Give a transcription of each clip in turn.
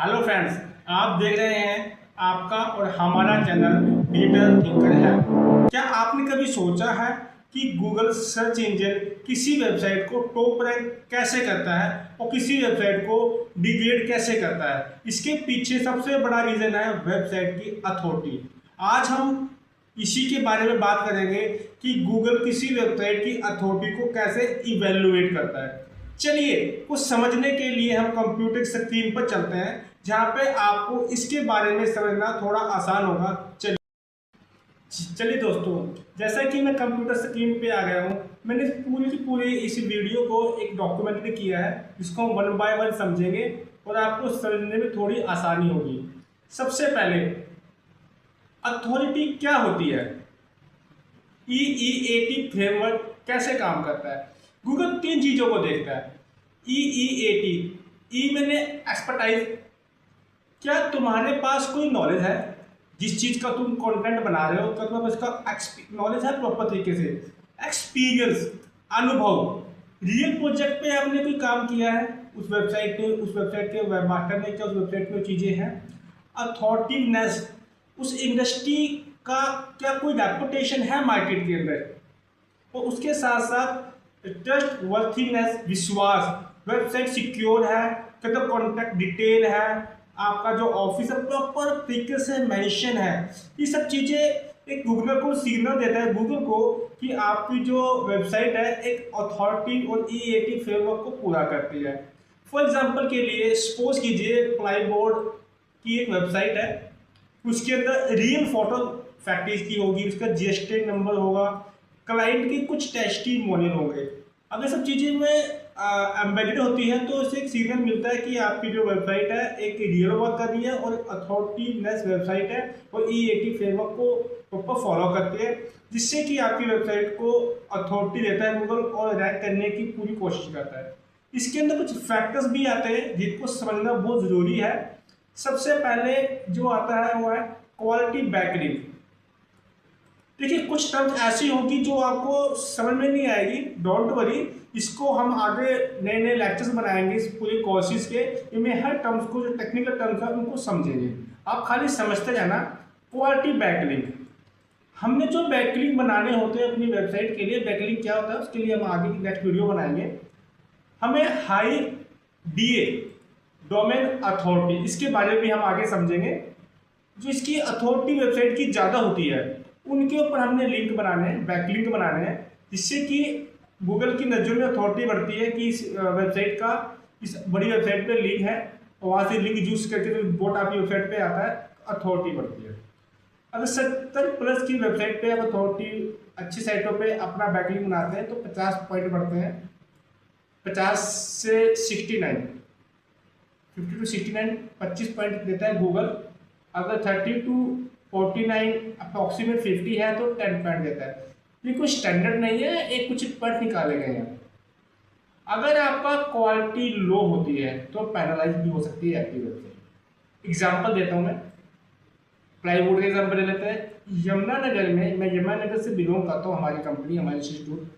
Hello friends, आप देख रहे हैं आपका और हमारा चैनल डिजिटल थिंकर है। क्या आपने कभी सोचा है कि गूगल सर्च इंजन किसी वेबसाइट को टॉप रैंक कैसे करता है और किसी वेबसाइट को डिग्रेड कैसे करता है? इसके पीछे सबसे बड़ा रीज़न है वेबसाइट की अथॉरिटी। आज हम इसी के बारे में बात करेंगे कि गूगल किसी वेबसाइट की अथॉरिटी को कैसे इवेल्युएट करता है। चलिए कुछ समझने के लिए हम कंप्यूटर स्क्रीन पर चलते हैं, जहां पे आपको इसके बारे में समझना थोड़ा आसान होगा। चलिए दोस्तों, जैसा कि मैं कंप्यूटर स्क्रीन पे आ गया हूँ, मैंने पूरी की पूरी इस वीडियो को एक डॉक्यूमेंट्री किया है, जिसको हम वन बाय वन समझेंगे और आपको समझने में थोड़ी आसानी होगी। सबसे पहले अथॉरिटी क्या होती है, EEAT फ्रेमवर्क कैसे काम करता है। गूगल तीन चीजों को देखता है। EEAT, ई मैंने एक्सपर्टाइज, क्या तुम्हारे पास कोई नॉलेज है जिस चीज का तुम कंटेंट बना रहे हो, क्या तुम्हारे पास इसका नॉलेज है प्रॉपर तरीके से। एक्सपीरियंस, अनुभव, रियल प्रोजेक्ट पे आपने कोई काम किया है, उस वेबसाइट पे, उस वेबसाइट के वेब मास्टर ने क्या उस वेबसाइट में चीजें हैं। अथॉरिटीनेस, उस इंडस्ट्री का क्या कोई रेपुटेशन है मार्केट के अंदर। और उसके साथ साथ ट्रस्ट वर्थीनेस, विश्वास, वेबसाइट सिक्योर है, मतलब कॉन्टैक्ट डिटेल है, आपका जो ऑफिस है प्रॉपर तरीके से मेंशन है। ये सब चीज़ें एक गूगल को सिग्नल देता है गूगल को कि आपकी जो वेबसाइट है एक अथॉरिटी और EAT फ्रेमवर्क को पूरा करती है। फॉर एग्जांपल के लिए सपोज कीजिए प्लाईबोर्ड की एक वेबसाइट है, उसके अंदर रियल फोटो फैक्ट्रीज की होगी, उसका GST नंबर होगा, क्लाइंट के कुछ टेस्टिमोनियल होंगे। अगर सब चीज़ें में एम्बेडेड होती है तो इससे एक सिग्नल मिलता है कि आपकी जो वेबसाइट है एक रियल वर्क कर रही है और अथॉरिटीनेस वेबसाइट है और EAT फ्रेमवर्क को प्रॉपर फॉलो करती है, जिससे कि आपकी वेबसाइट को अथॉरिटी देता है गूगल और रैंक करने की पूरी कोशिश करता है। इसके अंदर कुछ फैक्टर्स भी आते हैं जिनको समझना बहुत ज़रूरी है। सबसे पहले जो आता है वो है क्वालिटी बैकलिंक। देखिए कुछ टर्म्स ऐसी होगी जो आपको समझ में नहीं आएगी, डोंट वरी, इसको हम आगे नए नए लेक्चर्स बनाएंगे इस पूरे कोर्सेज के, इनमें हर टर्म्स को, जो टेक्निकल टर्म्स है उनको समझेंगे। आप खाली समझते जाना। क्वालिटी बैकलिंक, हमने जो बैकलिंक बनाने होते हैं अपनी वेबसाइट के लिए, बैकलिंक क्या होता है उसके लिए हम आगे की नेक्स्ट वीडियो बनाएंगे। हमें हाई DA, डोमेन अथॉरिटी, इसके बारे में भी हम आगे समझेंगे। जो इसकी अथॉरिटी वेबसाइट की ज़्यादा होती है उनके ऊपर हमने लिंक बनाने हैं, बैकलिंक बनाने हैं, जिससे कि गूगल की नज़रों में अथॉरिटी बढ़ती है कि इस वेबसाइट का, इस बड़ी वेबसाइट पे लिंक है और वहाँ से लिंक यूज करके जो बोट आपकी वेबसाइट पे आता है, अथॉरिटी बढ़ती है। अगर 70+ की वेबसाइट पे आप अथॉरिटी अच्छी साइटों पे अपना बैकलिंक बनाते हैं तो 50 पॉइंट बढ़ते हैं। 50 से 69, 50 to 69 25 पॉइंट देता है गूगल। अगर 30 to 49 अप्रोक्सीमेट 50 है तो 10 पॉइंट देता है। ये कोई स्टैंडर्ड नहीं है, एक कुछ पॉइंट निकाले गए हैं। अगर आपका क्वालिटी लो होती है तो पैनलाइज भी हो सकती है आपकी वेबसाइट। एग्जाम्पल देता हूँ मैं, प्लाईवुड का एग्जाम्पल ले लेते हैं। यमुनानगर में, मैं यमुनानगर से बिलोंग करता हूँ, हमारी कंपनी, हमारे इंस्टीट्यूट,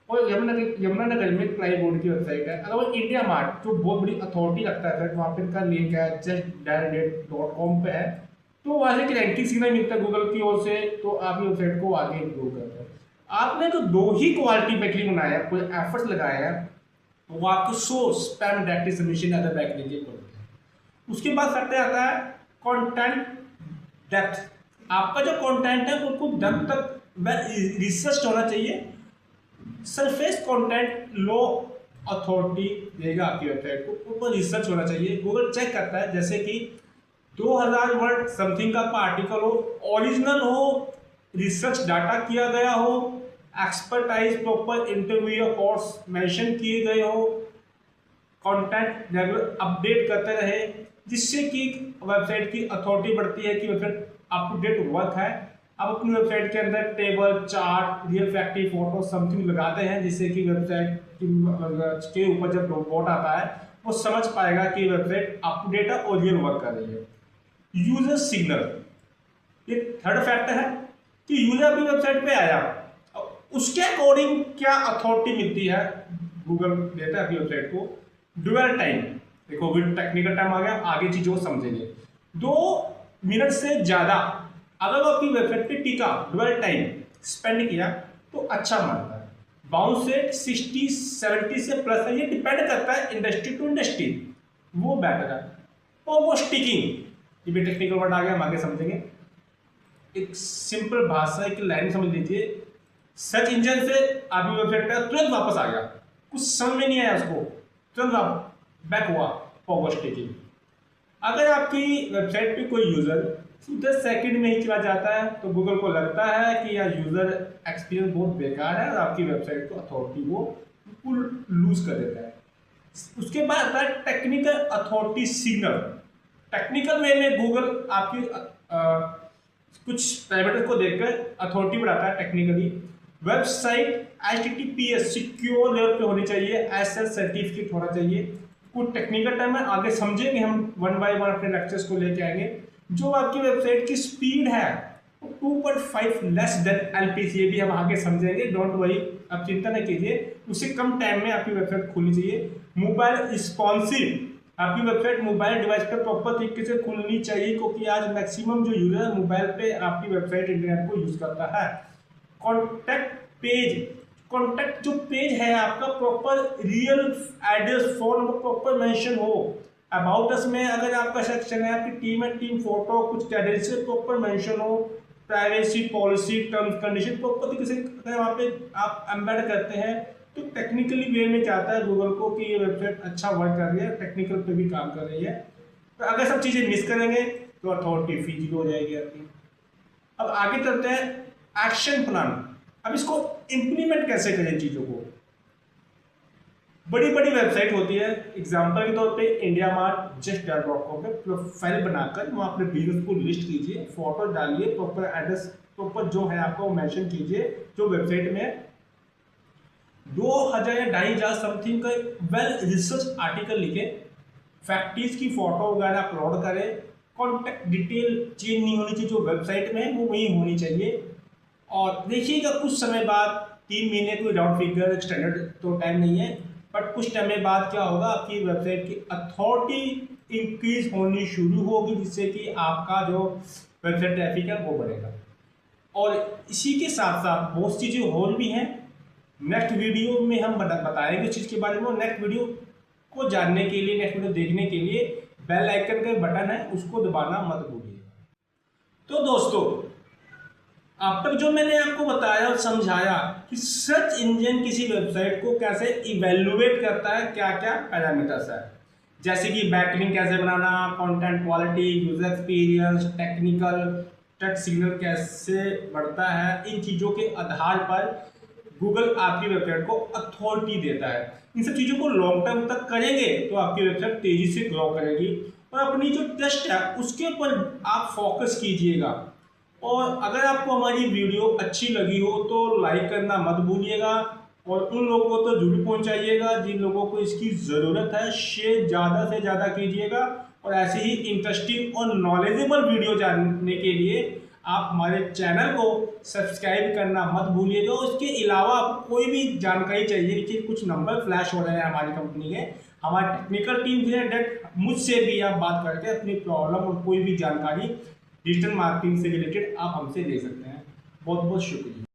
और यमुनानगर में प्लाईवुड की वेबसाइट है। अगर वो इंडिया मार्ट जो बहुत बड़ी अथॉरिटी रखता है, वहाँ पे इनका लिंक है justdialnet.com पे है, तो वहाँ से एक रैंकिंग सिग्नल मिलता है गूगल की ओर से, तो आपकी वेबसाइट को आगे इम्प्रूव करता है। आपने तो दो ही क्वालिटी बैकलिंक बनाया, कोई एफर्ट्स लगाया है, तो वो आपको show spam directly submission other backlink के बोलते हैं। उसके बाद फैक्टर आता है कंटेंट डेप्थ। आपका जो कंटेंट है वो खूब डेप्थ तक रिसर्च होना चाहिए। सरफेस कंटेंट लो अथॉरिटी देगा आपकी वेबसाइट को, ऊपर रिसर्च होना चाहिए। गूगल चेक करता है, जैसे कि 2000 वर्ड समथिंग का आर्टिकल हो, ओरिजिनल हो, रिसर्च डाटा किया गया हो, एक्सपर्टाइज प्रॉपर इंटरव्यू या कोर्स मेंशन किए गए हो, कंटेंट रेगुलर अपडेट करते रहे, जिससे कि वेबसाइट की अथॉरिटी बढ़ती है कि website up to date work है। आप अपनी वेबसाइट के अंदर table, chart, real factory, photo something लगाते हैं, जिससे कि वेबसाइट के ऊपर जब रोबोट आता है वो समझ पाएगा कि वेबसाइट अप टू डेट है और रियल वर्क कर रही है। यूजर सिग्नल, ये थर्ड फैक्टर है कि यूजर अपनी वेबसाइट पे आया, उसके अकॉर्डिंग क्या अथॉरिटी मिलती है, गूगल देता है अपनी वेबसाइट को। ड्यूअल टाइम, देखो विद टेक्निकल टाइम आ गया, आगे चीजों को समझेंगे। 2 मिनट से ज्यादा अगर वो आपकी वेबसाइट पे टिका, ड्वेल टाइम स्पेंड किया तो अच्छा मानता है। बाउंस रेट 60-70 से प्लस है, ये डिपेंड करता है इंडस्ट्री टू इंडस्ट्री, वो बेटर है। और वो स्टिकिंग, ये भी टेक्निकल वर्ड आ गया, हम आगे समझेंगे। एक सिंपल भाषा, एक लाइन समझ लीजिए, सर्च इंजन से आपकी वेबसाइट पर तुरंत वापस आ गया, कुछ समझ में नहीं आया उसको, तुरंत बैक हुआ, फॉरवर्ड स्टिकिंग। अगर आपकी वेबसाइट पे कोई यूजर 10 सेकंड में ही चला जाता है तो गूगल को लगता है कि यह यूजर एक्सपीरियंस बहुत बेकार है और आपकी वेबसाइट को अथॉरिटी वो बिल्कुल लूज कर देता है। उसके बाद आता है technical authority signal. Technical way में गूगल आपकी कुछ पैरामीटर को देखकर अथॉरिटी बढ़ाता है। Technically website HTTPS secure level पे होनी चाहिए, SSL सर्टिफिकेट होना चाहिए। कुछ टेक्निकल टाइम में आगे समझेंगे, हम 1 बाय 1 अपने लेक्चर्स को लेके आएंगे। जो आपकी वेबसाइट की स्पीड है 2.5 लेस देन LPC, ये भी हम आगे समझेंगे, डोंट वरी, आप चिंता नहीं कीजिए, उससे कम टाइम में आपकी वेबसाइट खुलनी चाहिए। मोबाइल रिस्पॉन्सिव, आपकी वेबसाइट मोबाइल डिवाइस पर प्रॉपर तरीके से खुलनी चाहिए, क्योंकि आज मैक्सिमम जो यूजर है मोबाइल पे आपकी वेबसाइट इंटरनेट को यूज करता है। कॉन्टैक्ट पेज, कॉन्टैक्ट जो पेज है आपका proper real address, phone number proper mention हो। अबाउट अस में अगर आपका सेक्शन है, आपकी टीम है, टीम फोटो, कुछ क्रेडेंशियल प्रॉपर मेंशन हो। Privacy policy, terms condition proper तरीके से अगर वहाँ पे आप एम्बेड करते हैं तो टेक्निकली वे में चाहता है गूगल को कि ये वेबसाइट अच्छा वर्क कर रही है, टेक्निकल पे भी काम कर रही है। तो अगर सब चीज़ें मिस करेंगे तो अथॉरिटी फीजी हो जाएगी आपकी। अब आगे चलते हैं एक्शन प्लान। अब इसको इम्प्लीमेंट कैसे करें चीज़ों को। बड़ी बड़ी वेबसाइट होती है, एग्जांपल के तौर पे इंडिया मार्ट, justdial.com पे प्रोफाइल बनाकर वहाँ अपने बिजनेस को लिस्ट कीजिए, फोटो डालिए, प्रॉपर एड्रेस प्रॉपर जो है आपका वो मेंशन कीजिए। जो वेबसाइट में 2000 या 2500 समथिंग का वेल रिसर्च आर्टिकल लिखे, फैक्ट्रीज की फोटो वगैरह अपलोड करें। कॉन्टैक्ट डिटेल चेंज नहीं होनी चाहिए, जो वेबसाइट में है वो वही होनी चाहिए। और देखिएगा कुछ समय बाद, 3 महीने कोई राउंड फिगर स्टैंडर्ड तो टाइम नहीं है, बट कुछ टाइम बाद क्या होगा, आपकी वेबसाइट की अथॉरिटी इंक्रीज होनी शुरू होगी, जिससे कि आपका जो वेबसाइट ट्रैफिक है वो बढ़ेगा। और इसी के साथ साथ बहुत चीज़ें और भी हैं, नेक्स्ट वीडियो में हम बताएंगे चीज़ के बारे में। नेक्स्ट वीडियो को जानने के लिए, नेक्स्ट वीडियो देखने के लिए बेल आइकन का बटन है उसको दबाना मत भूलिएगा। तो दोस्तों, अब तक जो मैंने आपको बताया और समझाया कि सर्च इंजन किसी वेबसाइट को कैसे इवेल्युएट करता है, क्या क्या पैरामीटर्स है, जैसे कि बैकलिंक कैसे बनाना, content quality, user experience, technical touch signal कैसे बढ़ता है, इन चीज़ों के आधार पर गूगल आपकी वेबसाइट को अथॉरिटी देता है। इन सब चीज़ों को लॉन्ग टर्म तक करेंगे तो आपकी वेबसाइट तेज़ी से ग्रो करेगी। और अपनी जो ट्रस्ट है उसके ऊपर आप फोकस कीजिएगा। और अगर आपको हमारी वीडियो अच्छी लगी हो तो लाइक करना मत भूलिएगा, और उन लोगों को तो जरूर पहुंचाइएगा जिन लोगों को इसकी ज़रूरत है। शेयर ज़्यादा से ज़्यादा कीजिएगा, और ऐसे ही इंटरेस्टिंग और नॉलेजेबल वीडियो जानने के लिए आप हमारे चैनल को सब्सक्राइब करना मत भूलिएगा। उसके अलावा आपको कोई भी जानकारी चाहिए कि कुछ नंबर फ्लैश हो रहे हैं हमारी कंपनी के, हमारी टेक्निकल टीम से डायरेक्ट मुझसे भी आप बात करके अपनी प्रॉब्लम और कोई भी जानकारी डिजिटल मार्केटिंग से रिलेटेड आप हमसे ले सकते हैं। बहुत बहुत शुक्रिया।